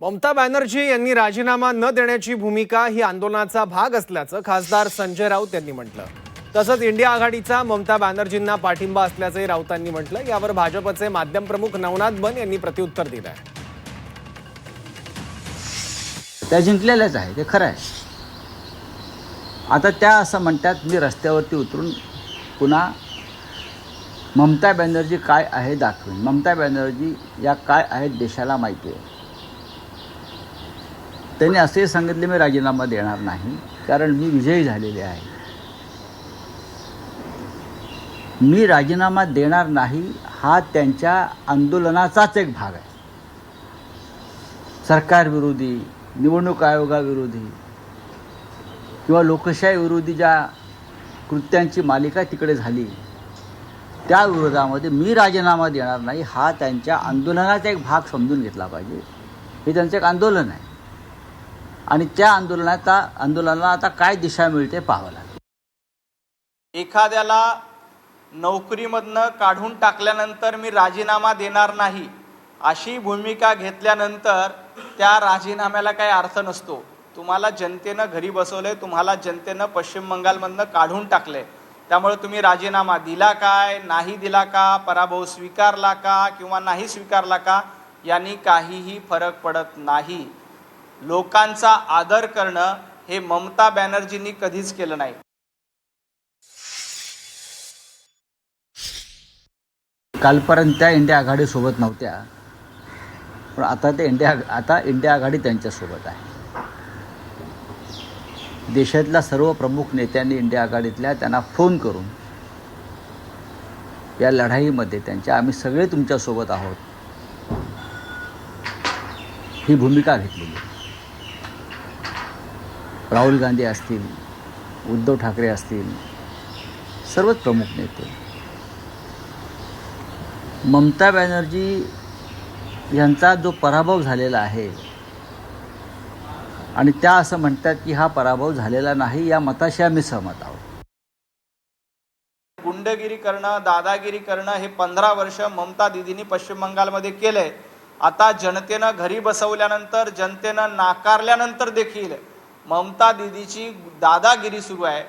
ममता बॅनर्जी यांनी राजीनामा न देण्याची भूमिका ही आंदोलनाचा भाग असल्याचं खासदार संजय राऊत यांनी म्हटलं। तसंच इंडिया आघाडीचा ममता बॅनर्जींना पाठिंबा असल्याचंही राऊतांनी म्हटलं। यावर भाजपचे माध्यम प्रमुख नवनाथ बन यांनी प्रत्युत्तर दिलंय। त्या जिंकलेल्याच आहे, ते खरं आहे। आता त्या असं म्हणतात मी रस्त्यावरती उतरून पुन्हा ममता बॅनर्जी काय आहे दाखवेन। ममता बॅनर्जी या काय आहेत देशाला माहिती आहे। त्यांनी असे सांगितले मी राजीनामा देणार नाही कारण मी विजयी झालेले आहे। मी राजीनामा देणार नाही हा त्यांच्या आंदोलनाचाच एक भाग आहे। सरकार विरोधी, निवडणूक आयोगाविरोधी किंवा लोकशाही विरोधी ज्या कृत्यांची मालिका तिकडे झाली त्या विरोधामध्ये मी राजीनामा देणार नाही हा त्यांच्या आंदोलनाचा एक भाग समजून घेतला पाहिजे। हे त्यांचं एक आंदोलन आहे आणि त्या आंदोलनाला आता काय दिशा मिळते पाहावं लागेल। एखाद्याला नोकरीमधनं काढून टाकल्यानंतर मी राजीनामा देणार नाही अशी भूमिका घेतल्यानंतर त्या राजीनाम्याला काही अर्थ नसतो। तुम्हाला जनतेनं घरी बसवलंय, तुम्हाला जनतेनं पश्चिम बंगालमधनं काढून टाकले, त्यामुळे तुम्ही राजीनामा दिला काय, नाही दिला का, पराभव स्वीकारला का किंवा नाही स्वीकारला का, यांनी काहीही फरक पडत नाही। लोकांचा आदर करणं हे ममता बॅनर्जींनी कधीच केलं नाही। कालपर्यंत त्या इंडिया आघाडीसोबत नव्हत्या, पण आता इंडिया आघाडी त्यांच्यासोबत आहे। देशातल्या सर्व प्रमुख नेत्यांनी इंडिया आघाडीतल्या त्यांना फोन करून या लढाईमध्ये त्यांच्या आम्ही सगळे तुमच्यासोबत आहोत ही भूमिका घेतलेली आहे। राहुल गांधी असतील, उद्धव ठाकरे असतील, सर्वच प्रमुख नेते ममता बॅनर्जी यांचा जो पराभव झालेला आहे आणि त्या असं म्हणतात की हा पराभव झालेला नाही, या मताशी आम्ही सहमत आहोत। गुंडगिरी करणं, दादागिरी करणं हे 15 वर्ष ममता दीदींनी पश्चिम बंगालमध्ये केलंय। आता जनतेनं घरी बसवल्यानंतर, जनतेनं नाकारल्यानंतर देखील ममता दीदीची दादागिरी सुरू आहे।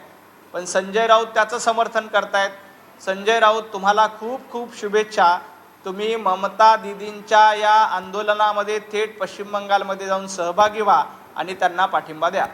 पण संजय राऊत त्याचं समर्थन करतायत। संजय राऊत तुम्हाला खूप खूप शुभेच्छा। तुम्ही ममता दीदींच्या या आंदोलनामध्ये थेट पश्चिम बंगालमध्ये जाऊन सहभागी व्हा आणि त्यांना पाठिंबा द्या।